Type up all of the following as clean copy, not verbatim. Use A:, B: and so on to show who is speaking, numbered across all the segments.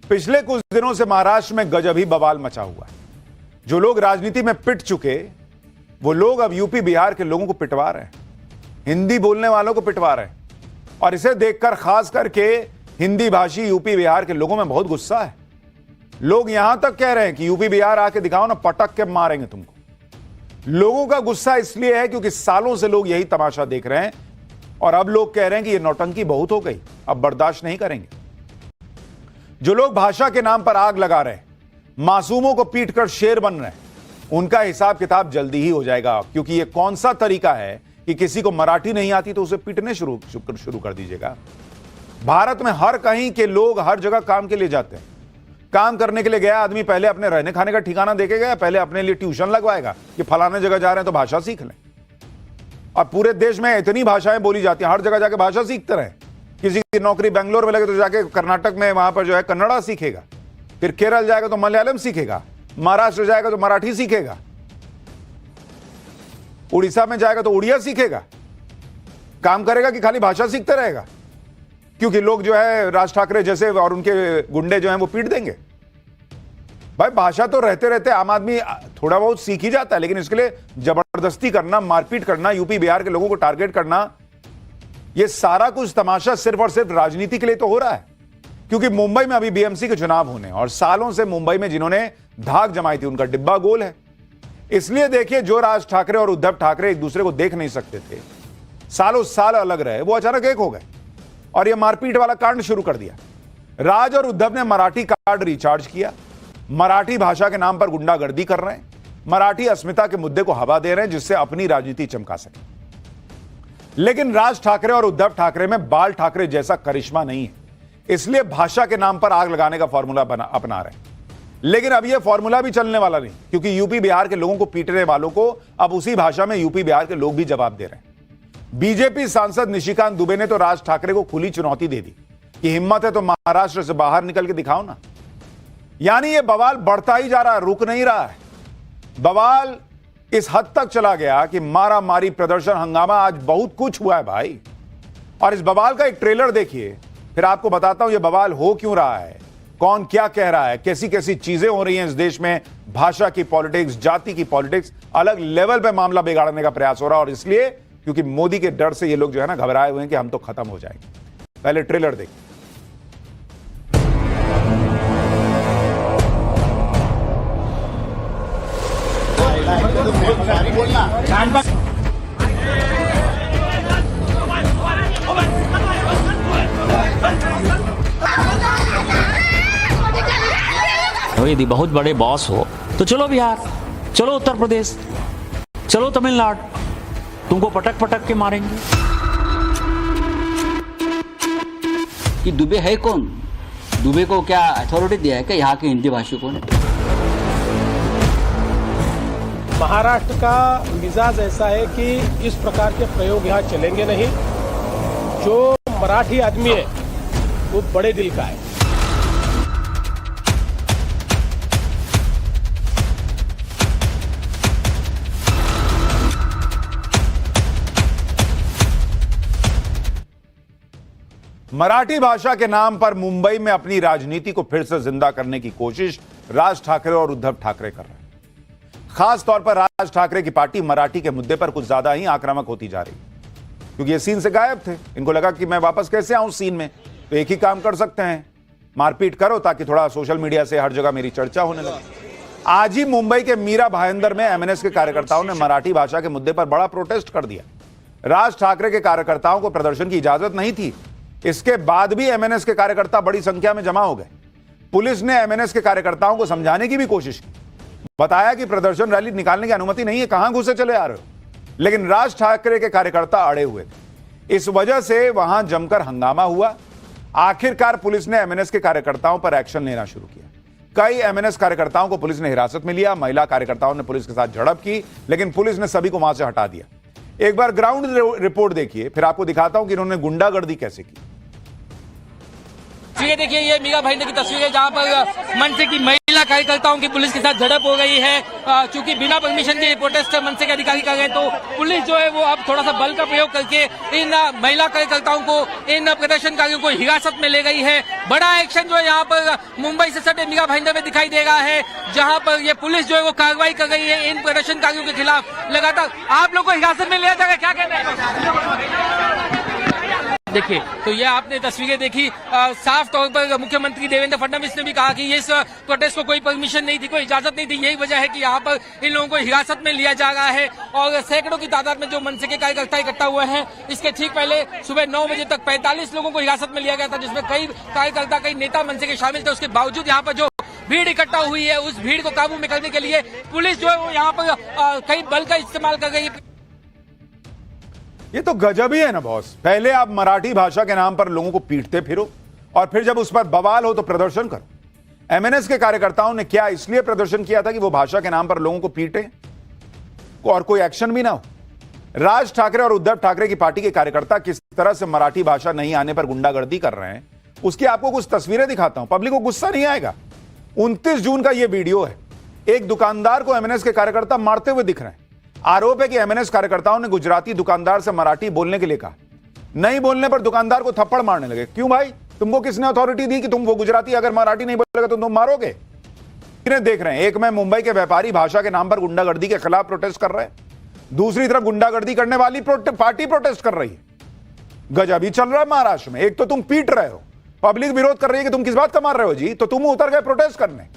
A: पिछले कुछ दिनों से महाराष्ट्र में गजब ही बवाल मचा हुआ है। जो लोग राजनीति में पिट चुके वो लोग अब यूपी बिहार के लोगों को पिटवा रहे हैं, हिंदी बोलने वालों को पिटवा रहे हैं। और इसे देखकर खास करके हिंदी भाषी यूपी बिहार के लोगों में बहुत गुस्सा है। लोग यहां तक कह रहे हैं कि यूपी बिहार आके दिखाओ ना, पटक के मारेंगे तुमको। लोगों का गुस्सा इसलिए है क्योंकि सालों से लोग यही तमाशा देख रहे हैं और अब लोग कह रहे हैं कि यह नौटंकी बहुत हो गई, अब बर्दाश्त नहीं करेंगे। जो लोग भाषा के नाम पर आग लगा रहे हैं, मासूमों को पीटकर शेर बन रहे हैं, उनका हिसाब किताब जल्दी ही हो जाएगा। क्योंकि यह कौन सा तरीका है कि किसी को मराठी नहीं आती तो उसे पीटने शुरू कर दीजिएगा। भारत में हर कहीं के लोग हर जगह काम के लिए जाते हैं। काम करने के लिए गया आदमी पहले अपने रहने खाने का ठिकाना देके गया, पहले अपने लिए ट्यूशन लगवाएगा कि फलाने जगह जा रहे हैं तो भाषा सीख लें। और पूरे देश में इतनी भाषाएं बोली जाती हैं, हर जगह जाके भाषा सीखते रहे। किसी की नौकरी बेंगलोर में लगे तो जाके कर्नाटक में वहां पर जो है कन्नड़ा सीखेगा, फिर केरल जाएगा तो मलयालम सीखेगा, महाराष्ट्र जाएगा तो मराठी सीखेगा, उड़ीसा में जाएगा तो उड़िया सीखेगा। काम करेगा कि खाली भाषा सीखते रहेगा? क्योंकि लोग जो है राज ठाकरे जैसे और उनके गुंडे जो हैं वो पीट देंगे। भाई भाषा तो रहते रहते आम आदमी थोड़ा बहुत सीख ही जाता है, लेकिन इसके लिए जबरदस्ती करना, मारपीट करना, यूपी बिहार के लोगों को टारगेट करना, ये सारा कुछ तमाशा सिर्फ और सिर्फ राजनीति के लिए तो हो रहा है। क्योंकि मुंबई में अभी बीएमसी के चुनाव होने और सालों से मुंबई में जिन्होंने धाक जमाई थी उनका डिब्बा गोल है। इसलिए देखिए, जो राज ठाकरे और उद्धव ठाकरे एक दूसरे को देख नहीं सकते थे, सालों साल अलग रहे, वो अचानक एक हो गए और ये मारपीट वाला कांड शुरू कर दिया। राज और उद्धव ने मराठी कार्ड रिचार्ज किया, मराठी भाषा के नाम पर गुंडागर्दी कर रहे हैं, मराठी अस्मिता के मुद्दे को हवा दे रहे हैं जिससे अपनी राजनीति चमका सके। लेकिन राज ठाकरे और उद्धव ठाकरे में बाल ठाकरे जैसा करिश्मा नहीं है, इसलिए भाषा के नाम पर आग लगाने का फॉर्मूला अपना रहे हैं। लेकिन अब यह फॉर्मूला भी चलने वाला नहीं, क्योंकि यूपी बिहार के लोगों को पीटने वालों को अब उसी भाषा में यूपी बिहार के लोग भी जवाब दे रहे हैं। बीजेपी सांसद निशिकांत दुबे ने तो राज ठाकरे को खुली चुनौती दे दी कि हिम्मत है तो महाराष्ट्र से बाहर निकल के दिखाओ ना। यानी यह बवाल बढ़ता ही जा रहा है, रुक नहीं रहा है। बवाल इस हद तक चला गया कि मारा मारी, प्रदर्शन, हंगामा, आज बहुत कुछ हुआ है भाई। और इस बवाल का एक ट्रेलर देखिए, फिर आपको बताता हूं यह बवाल हो क्यों रहा है, कौन क्या कह रहा है, कैसी कैसी चीजें हो रही हैं इस देश में। भाषा की पॉलिटिक्स, जाति की पॉलिटिक्स, अलग लेवल पे मामला बिगाड़ने का प्रयास हो रहा है। और इसलिए क्योंकि मोदी के डर से ये लोग जो है ना घबराए हुए हैं कि हम तो खत्म हो जाएंगे। पहले ट्रेलर देखिए।
B: यदि बहुत बड़े बॉस हो तो चलो बिहार, चलो उत्तर प्रदेश, चलो तमिलनाडु, तुमको पटक पटक के मारेंगे।
C: कि दुबे है कौन? दुबे को क्या अथॉरिटी दिया है क्या यहाँ के हिंदी भाषिकों ने?
D: महाराष्ट्र का मिजाज ऐसा है कि इस प्रकार के प्रयोग यहाँ चलेंगे नहीं। जो मराठी आदमी है वो बड़े दिल का है।
A: मराठी भाषा के नाम पर मुंबई में अपनी राजनीति को फिर से जिंदा करने की कोशिश राज ठाकरे और उद्धव ठाकरे कर रहे हैं। खास तौर पर राज ठाकरे की पार्टी मराठी के मुद्दे पर कुछ ज्यादा ही आक्रामक होती जा रही, क्योंकि ये सीन से गायब थे। इनको लगा कि मैं वापस कैसे आऊं सीन में, तो एक ही काम कर सकते हैं, मारपीट करो ताकि थोड़ा सोशल मीडिया से हर जगह मेरी चर्चा होने लगे। आज ही मुंबई के मीरा भाईंदर में एमएनएस के कार्यकर्ताओं ने मराठी भाषा के मुद्दे पर बड़ा प्रोटेस्ट कर दिया। राज ठाकरे के कार्यकर्ताओं को प्रदर्शन की इजाजत नहीं थी, इसके बाद भी एमएनएस के कार्यकर्ता बड़ी संख्या में जमा हो गए। पुलिस ने एमएनएस के कार्यकर्ताओं को समझाने की भी कोशिश की, बताया कि प्रदर्शन रैली निकालने की अनुमति नहीं है, कहां घुसे चले आ रहे हो। लेकिन राज ठाकरे के कार्यकर्ता अड़े हुए थे, इस वजह से वहां जमकर हंगामा हुआ। आखिरकार पुलिस ने एमएनएस के कार्यकर्ताओं पर एक्शन लेना शुरू किया। कई एमएनएस कार्यकर्ताओं को पुलिस ने हिरासत में लिया। महिला कार्यकर्ताओं ने पुलिस के साथ झड़प की, लेकिन पुलिस ने सभी को वहां से हटा दिया। एक बार ग्राउंड रिपोर्ट देखिए, फिर आपको दिखाता हूं कि इन्होंने गुंडागर्दी कैसे की।
E: ये देखिए, ये मीरा भाईंदर की तस्वीर है जहां पर मंच की महिला महिला कार्यकर्ताओं की पुलिस के साथ झड़प हो गई है। चूंकि बिना परमिशन के प्रोटेस्ट मनसे के अधिकारी कर गए, तो पुलिस जो है वो अब थोड़ा सा बल का प्रयोग करके इन महिला कार्यकर्ताओं को, इन प्रदर्शनकारियों को हिरासत में ले गई है। बड़ा एक्शन जो है यहाँ पर मुंबई से सटे मीरा भाईंदर में दिखाई दे रहा है, जहाँ पर ये पुलिस जो है वो कार्रवाई कर रही है इन प्रदर्शनकारियों के खिलाफ। लगातार आप लोग को हिरासत में लिया जाएगा, क्या कहना है? देखिए, तो ये आपने तस्वीरें देखी। साफ तौर पर मुख्यमंत्री देवेंद्र फडणवीस ने भी कहा कि इस प्रोटेस्ट को कोई परमिशन नहीं थी, कोई इजाजत नहीं थी। यही वजह है कि यहाँ पर इन लोगों को हिरासत में लिया जा रहा है। और सैकड़ों की तादाद में जो मनसे के कार्यकर्ता इकट्ठा हुए हैं, इसके ठीक पहले सुबह 9 बजे तक 45 लोगों को हिरासत में लिया गया था, जिसमें कई कार्यकर्ता, कई नेता मनसे के शामिल थे। उसके बावजूद यहाँ पर जो भीड़ इकट्ठा हुई है, उस भीड़ को काबू में करने के लिए पुलिस जो है वो यहाँ पर कई बल का इस्तेमाल कर रही है।
A: ये तो गजब ही है ना बॉस। पहले आप मराठी भाषा के नाम पर लोगों को पीटते फिरो, और फिर जब उस पर बवाल हो तो प्रदर्शन करो। एमएनएस के कार्यकर्ताओं ने क्या इसलिए प्रदर्शन किया था कि वो भाषा के नाम पर लोगों को पीटे और कोई एक्शन भी ना हो? राज ठाकरे और उद्धव ठाकरे की पार्टी के कार्यकर्ता किस तरह से मराठी भाषा नहीं आने पर गुंडागर्दी कर रहे हैं, उसकी आपको कुछ तस्वीरें दिखाता हूं। पब्लिक को गुस्सा नहीं आएगा। 29 जून का यह वीडियो है। एक दुकानदार को एमएनएस के कार्यकर्ता मारते हुए दिख रहे हैं। आरोप है कि एमएनएस कार्यकर्ताओं ने गुजराती दुकानदार से मराठी बोलने के लिए कहा। नहीं बोलने पर दुकानदार को थप्पड़ मारने लगे। क्यों भाई, तुमको किसने अथॉरिटी दी कि तुम वो गुजराती अगर मराठी नहीं बोलेगा तो तुम मारोगे? देख रहे हैं, एक में मुंबई के व्यापारी भाषा के नाम पर गुंडागर्दी के खिलाफ प्रोटेस्ट कर रहे हैं, दूसरी तरफ गुंडागर्दी करने वाली पार्टी प्रोटेस्ट कर रही है। गजब ही चल रहा है महाराष्ट्र में। एक तो तुम पीट रहे हो, पब्लिक विरोध कर रही है कि तुम किस बात का मार रहे हो जी, तो तुम उतर गए प्रोटेस्ट करने,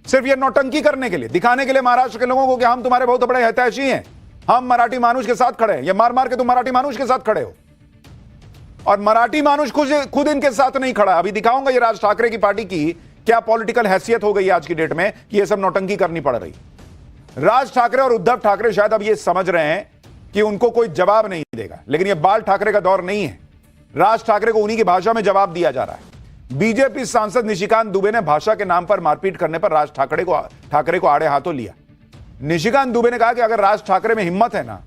A: सिर्फ ये नौटंकी करने के लिए, दिखाने के लिए महाराष्ट्र के लोगों को कि हम तुम्हारे बहुत बड़े हितैषी हैं, हम मराठी मानुष के साथ खड़े हैं। ये मार मार के तुम मराठी मानुष के साथ खड़े हो, और मराठी मानुष खुद इनके साथ नहीं खड़ा। अभी दिखाऊंगा ये राज ठाकरे की पार्टी की क्या पॉलिटिकल हैसियत हो गई आज की डेट में कि ये सब नौटंकी करनी पड़ रही। राज ठाकरे और उद्धव ठाकरे शायद अब ये समझ रहे हैं कि उनको कोई जवाब नहीं देगा, लेकिन ये बाल ठाकरे का दौर नहीं है। राज ठाकरे को उन्हीं की भाषा में जवाब दिया जा रहा है। बीजेपी सांसद निशिकांत दुबे ने भाषा के नाम पर मारपीट करने पर राज ठाकरे को आड़े हाथों लिया। निशिकांत दुबे ने कहा कि अगर राज ठाकरे में हिम्मत है ना,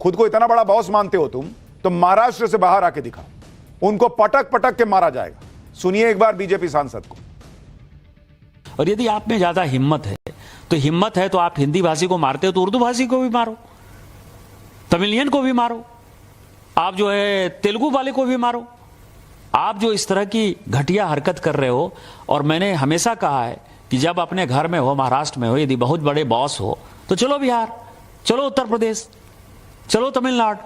A: खुद को इतना बड़ा बॉस मानते हो तुम, तो महाराष्ट्र से बाहर आके दिखाओ, उनको पटक पटक के मारा जाएगा। सुनिए एक बार बीजेपी सांसद को।
B: और यदि आप में ज्यादा हिम्मत है तो आप हिंदी भाषी को मारते हो तो उर्दू भाषी को भी मारो, तमिलियन को भी मारो, आप जो है तेलुगु वाले को भी मारो। आप जो इस तरह की घटिया हरकत कर रहे हो, और मैंने हमेशा कहा है कि जब अपने घर में हो, महाराष्ट्र में हो, यदि बहुत बड़े बॉस हो तो चलो बिहार, चलो उत्तर प्रदेश, चलो तमिलनाडु,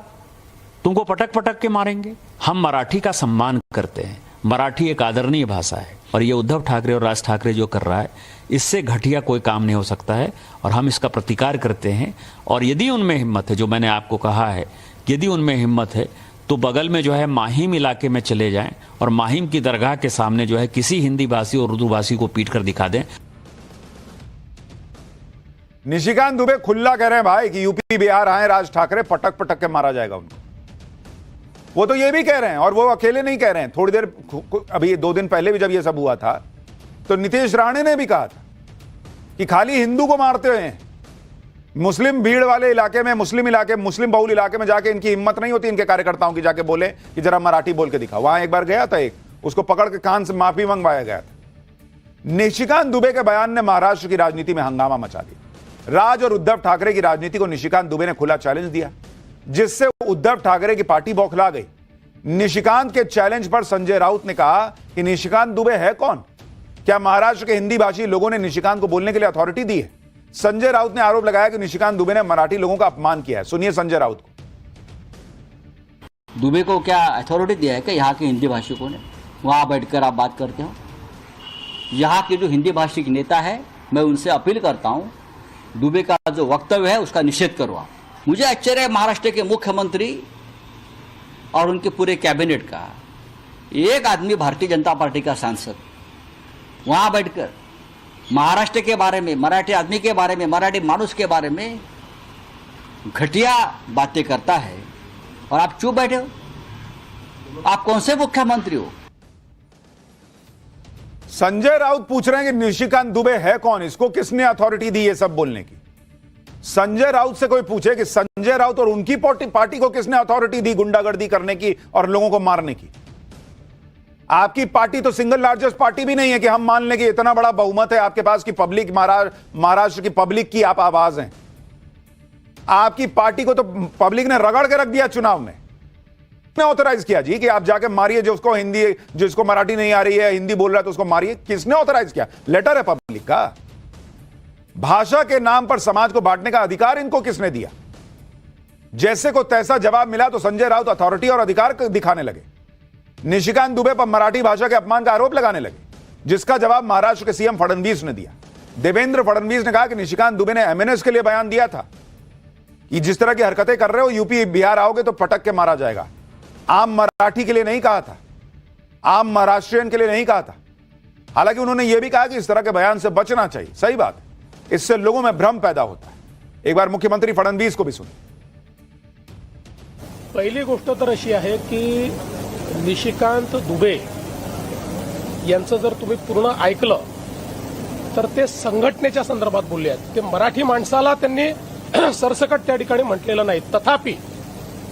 B: तुमको पटक पटक के मारेंगे। हम मराठी का सम्मान करते हैं, मराठी एक आदरणीय भाषा है, और ये उद्धव ठाकरे और राज ठाकरे जो कर रहा है, इससे घटिया कोई काम नहीं हो सकता है, और हम इसका प्रतिकार करते हैं। और यदि उनमें हिम्मत है, जो मैंने आपको कहा है, यदि उनमें हिम्मत है तो बगल में जो है माहिम इलाके में चले जाएं और माहिम की दरगाह के सामने जो है किसी हिंदी भाषी और उर्दू भाषी को पीट कर दिखा दें।
A: निशिकांत दुबे खुला कह रहे हैं भाई कि यूपी बिहार आए राज ठाकरे, पटक पटक के मारा जाएगा उनको। वो तो ये भी कह रहे हैं, और वो अकेले नहीं कह रहे हैं। थोड़ी देर अभी 2 दिन पहले भी जब ये सब हुआ था तो नीतीश राणे ने भी कहा था कि खाली हिंदू को मारते हुए मुस्लिम भीड़ वाले इलाके में, मुस्लिम बहुल इलाके में जाके इनकी हिम्मत नहीं होती इनके कार्यकर्ताओं की, जाके बोले कि जरा मराठी बोल के दिखा। वहां एक बार गया था, एक उसको पकड़ के कान से माफी मंगवाया गया था। निशिकांत दुबे के बयान ने महाराष्ट्र की राजनीति में हंगामा मचा दिया। राज और उद्धव ठाकरे की राजनीति को निशिकांत दुबे ने खुला चैलेंज दिया, जिससे उद्धव ठाकरे की पार्टी बौखला गई। निशिकांत के चैलेंज पर संजय राउत ने कहा कि निशिकांत दुबे है कौन? क्या महाराष्ट्र के हिंदी भाषी लोगों ने निशिकांत को बोलने के लिए अथॉरिटी दी है? संजय राउत ने आरोप लगाया कि निशिकांत दुबे ने मराठी लोगों का अपमान किया है। सुनिए संजय राउत को।
C: दुबे को क्या अथॉरिटी दिया है कि यहाँ के हिंदी भाषिकों ने? वहाँ बैठकर आप बात करते हो। यहाँ के जो हिंदी भाषी नेता है, मैं उनसे अपील करता हूँ, दुबे का जो वक्तव्य है उसका निषेध करो आप। मुझे आश्चर्य है महाराष्ट्र के मुख्यमंत्री और उनके पूरे कैबिनेट का, एक आदमी भारतीय जनता पार्टी का सांसद वहाँ बैठकर महाराष्ट्र के बारे में, मराठी आदमी के बारे में, मराठी मानुष के बारे में घटिया बातें करता है, और आप चुप बैठे हो। आप कौन से मुख्यमंत्री हो?
A: संजय राउत पूछ रहे हैं कि निशिकांत दुबे है कौन, इसको किसने अथॉरिटी दी ये सब बोलने की? संजय राउत से कोई पूछे कि संजय राउत और उनकी पार्टी को किसने अथॉरिटी दी गुंडागर्दी करने की और लोगों को मारने की? आपकी पार्टी तो सिंगल लार्जेस्ट पार्टी भी नहीं है कि हम मान लें कि इतना बड़ा बहुमत है आपके पास की पब्लिक, महाराष्ट्र की पब्लिक की आप आवाज हैं। आपकी पार्टी को तो पब्लिक ने रगड़ के रख दिया चुनाव में, ऑथराइज किया जी कि आप जाके मारिए जो उसको हिंदी, जिसको मराठी नहीं आ रही है, हिंदी बोल रहा है तो उसको मारिए। किसने ऑथराइज किया? लेटर है पब्लिक का। भाषा के नाम पर समाज को बांटने का अधिकार इनको किसने दिया? जैसे को तैसा जवाब मिला तो संजय राउत अथॉरिटी और अधिकार दिखाने लगे। निशिकांत दुबे पर मराठी भाषा के अपमान का आरोप लगाने लगे, जिसका जवाब महाराष्ट्र के सीएम फडणवीस ने दिया। देवेंद्र फडणवीस ने कहा कि निशिकांत दुबे ने एमएनएस के लिए बयान दिया था कि जिस तरह की हरकतें कर रहे हो यूपी बिहार आओगे तो पटक के मारा जाएगा। आम मराठी के लिए नहीं कहा था, आम महाराष्ट्रियन के लिए नहीं कहा था। हालांकि उन्होंने यह भी कहा कि इस तरह के बयान से बचना चाहिए। सही बात है, इससे लोगों में भ्रम पैदा होता है। एक बार मुख्यमंत्री फडणवीस को भी सुनिए।
D: पहिली गोष्ट तर अशी आहे की निशिकांत दुबे यांचं जर तुम्ही पूर्ण ऐकलं तर ते संघटनेच्या संदर्भात बोलले आहेत। ते मराठी माणसाला त्यांनी सरसकट त्या ठिकाणी म्हटलेलं नाही। तथापि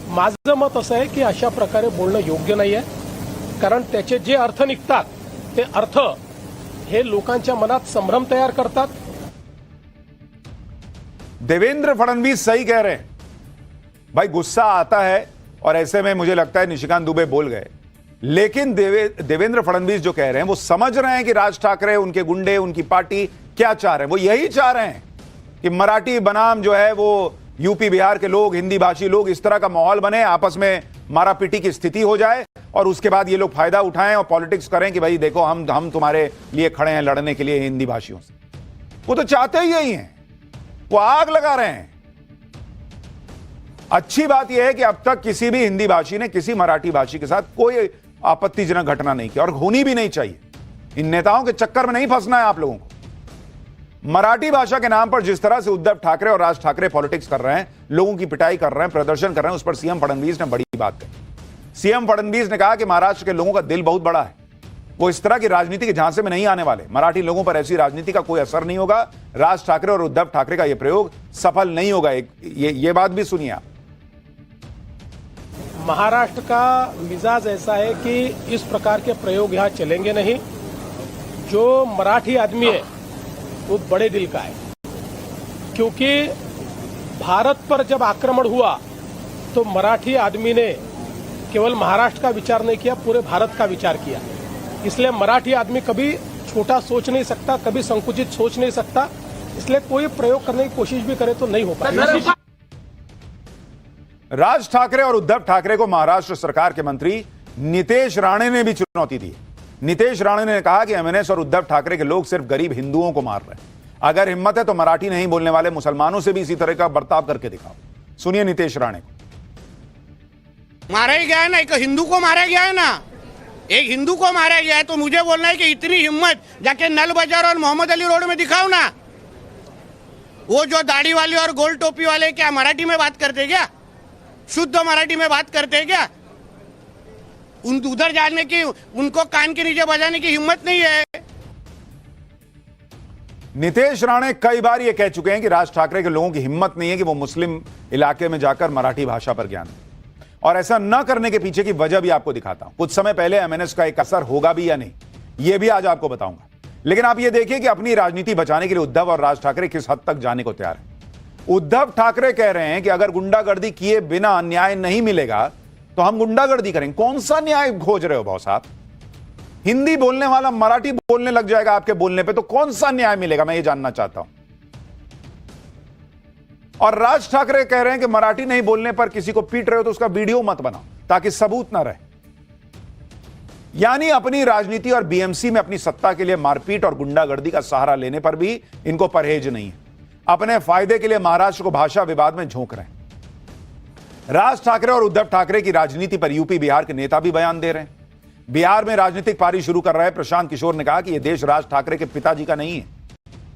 D: माझं मत असं आहे की अशा प्रकारे बोलणं योग्य नाही आहे, कारण त्याचे जे अर्थ निघतात ते अर्थ हे लोकांच्या मनात संभ्रम तयार करतात।
A: देवेंद्र फडणवीस सही कह रहे हैं भाई, गुस्सा आता है और ऐसे में मुझे लगता है निशिकांत दुबे बोल गए, लेकिन देवेंद्र फडणवीस जो कह रहे हैं वो समझ रहे हैं कि राज ठाकरे, उनके गुंडे, उनकी पार्टी क्या चाह रहे हैं। वो यही चाह रहे हैं कि मराठी बनाम जो है वो यूपी बिहार के लोग, हिंदी भाषी लोग, इस तरह का माहौल बने, आपस में मारापीटी की स्थिति हो जाए और उसके बाद ये लोग फायदा उठाएं और पॉलिटिक्स करें कि भाई देखो हम तुम्हारे लिए खड़े हैं लड़ने के लिए हिंदी भाषियों से। वो तो चाहते ही यही हैं, वो आग लगा रहे हैं। अच्छी बात यह है कि अब तक किसी भी हिंदी भाषी ने किसी मराठी भाषी के साथ कोई आपत्तिजनक घटना नहीं की और होनी भी नहीं चाहिए। इन नेताओं के चक्कर में नहीं फंसना है आप लोगों को। मराठी भाषा के नाम पर जिस तरह से उद्धव ठाकरे और राज ठाकरे पॉलिटिक्स कर रहे हैं, लोगों की पिटाई कर रहे हैं, प्रदर्शन कर रहे हैं, उस पर सीएम फडणवीस ने बड़ी बात कही। सीएम फडणवीस ने कहा कि महाराष्ट्र के लोगों का दिल बहुत बड़ा है, वो इस तरह की राजनीति के झांसे में नहीं आने वाले। मराठी लोगों पर ऐसी राजनीति का कोई असर नहीं होगा। राज ठाकरे और उद्धव ठाकरे का यह प्रयोग सफल नहीं होगा। ये बात भी सुनिए आप।
D: महाराष्ट्र का मिजाज ऐसा है कि इस प्रकार के प्रयोग यहाँ चलेंगे नहीं। जो मराठी आदमी है वो बड़े दिल का है, क्योंकि भारत पर जब आक्रमण हुआ तो मराठी आदमी ने केवल महाराष्ट्र का विचार नहीं किया, पूरे भारत का विचार किया। इसलिए मराठी आदमी कभी छोटा सोच नहीं सकता, कभी संकुचित सोच नहीं सकता। इसलिए कोई प्रयोग करने की कोशिश भी करे तो नहीं हो पाएगा।
A: राज ठाकरे और उद्धव ठाकरे को महाराष्ट्र सरकार के मंत्री नितेश राणे ने भी चुनौती दी। नितेश राणे ने कहा कि एमएनएस और उद्धव ठाकरे के लोग सिर्फ गरीब हिंदुओं को मार रहे हैं। अगर हिम्मत है तो मराठी नहीं बोलने वाले मुसलमानों से भी इसी तरह का बर्ताव करके दिखाओ। सुनिए नितेश राणे को।
F: मारा ही गया है ना, एक हिंदू को मारा गया है ना, एक हिंदू को मारा गया है, तो मुझे बोलना है कि इतनी हिम्मत जाके नल बाजार और मोहम्मद अली रोड में दिखाओ ना। वो जो दाढ़ी वाले और गोल टोपी वाले क्या मराठी में बात करते क्या? शुद्ध मराठी में बात करते हैं क्या? उधर जाने की, उनको कान के नीचे बजाने की हिम्मत नहीं है।
A: नितेश राणे कई बार यह कह चुके हैं कि राज ठाकरे के लोगों की हिम्मत नहीं है कि वो मुस्लिम इलाके में जाकर मराठी भाषा पर ज्ञान दें। और ऐसा न करने के पीछे की वजह भी आपको दिखाता हूं। कुछ समय पहले एमएनएस का एक असर होगा भी या नहीं, यह भी आज आपको बताऊंगा। लेकिन आप यह देखिए कि अपनी राजनीति बचाने के लिए उद्धव और राज ठाकरे किस हद तक जाने को तैयार हैं। उद्धव ठाकरे कह रहे हैं कि अगर गुंडागर्दी किए बिना न्याय नहीं मिलेगा तो हम गुंडागर्दी करेंगे। कौन सा न्याय खोज रहे हो भाई साहब? हिंदी बोलने वाला मराठी बोलने लग जाएगा आपके बोलने पे, तो कौन सा न्याय मिलेगा? मैं ये जानना चाहता हूं। और राज ठाकरे कह रहे हैं कि मराठी नहीं बोलने पर किसी को पीट रहे हो तो उसका वीडियो मत बनाओ ताकि सबूत ना रहे। यानी अपनी राजनीति और बीएमसी में अपनी सत्ता के लिए मारपीट और गुंडागर्दी का सहारा लेने पर भी इनको परहेज नहीं है। अपने फायदे के लिए महाराष्ट्र को भाषा विवाद में झोंक रहे हैं। राज ठाकरे और उद्धव ठाकरे की राजनीति पर यूपी बिहार के नेता भी बयान दे रहे हैं। बिहार में राजनीतिक पारी शुरू कर रहे प्रशांत किशोर ने कहा कि यह देश राज ठाकरे के पिताजी का नहीं है,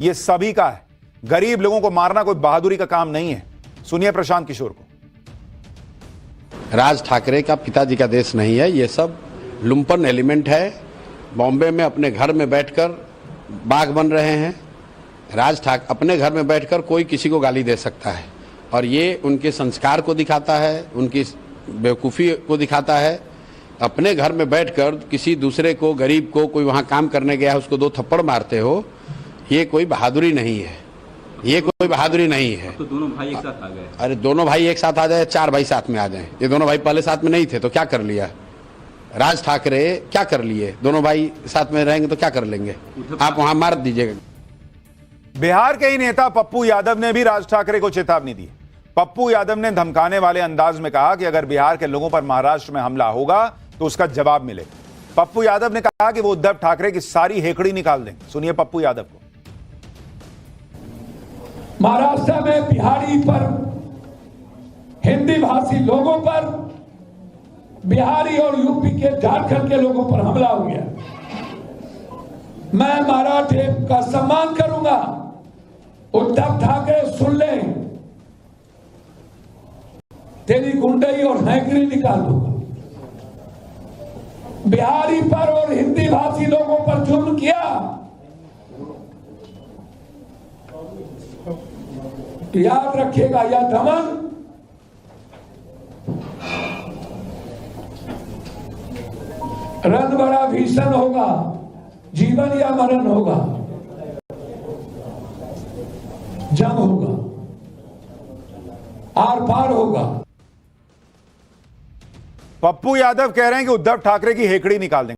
A: यह सभी का है। गरीब लोगों को मारना कोई बहादुरी का काम नहीं है। सुनिए प्रशांत किशोर को।
G: राज ठाकरे का पिताजी का देश नहीं है, यह सब लुम्पन एलिमेंट है। बॉम्बे में अपने घर में बैठकर बाघ बन रहे हैं। राज ठाकरे अपने घर में बैठकर कोई किसी को गाली दे सकता है और ये उनके संस्कार को दिखाता है, उनकी बेवकूफ़ी को दिखाता है। अपने घर में बैठकर किसी दूसरे को, गरीब को, कोई वहां काम करने गया है उसको 2 थप्पड़ मारते हो, ये कोई बहादुरी नहीं है, ये कोई बहादुरी नहीं है।
H: तो दोनों भाई एक साथ आ गए।
G: अरे दोनों भाई एक साथ आ जाए, 4 भाई साथ में आ जाए। ये दोनों भाई पहले साथ में नहीं थे तो क्या कर लिया? राज ठाकरे क्या कर लिए? दोनों भाई साथ में रहेंगे तो क्या कर लेंगे? आप वहां मार दीजिएगा।
A: बिहार के ही नेता पप्पू यादव ने भी राज ठाकरे को चेतावनी दी। पप्पू यादव ने धमकाने वाले अंदाज में कहा कि अगर बिहार के लोगों पर महाराष्ट्र में हमला होगा तो उसका जवाब मिलेगा। पप्पू यादव ने कहा कि वो उद्धव ठाकरे की सारी हेकड़ी निकाल देंगे। सुनिए पप्पू यादव को।
I: महाराष्ट्र में बिहारी पर, हिंदी भाषी लोगों पर, बिहारी और यूपी के, झारखंड के लोगों पर हमला हो गया। मैं मराठे का सम्मान करूंगा। उद्धव ठाकरे सुन ले, तेरी गुंडई और हैकरी निकाल दूंगा। बिहारी पर और हिंदी भाषी लोगों पर जुल्म किया, याद रखिएगा, यह दमन रण बड़ा भीषण होगा, जीवन या मरण होगा, जंग होगा, आर पार होगा।
A: पप्पू यादव कह रहे हैं कि उद्धव ठाकरे की हेकड़ी निकाल देंगे।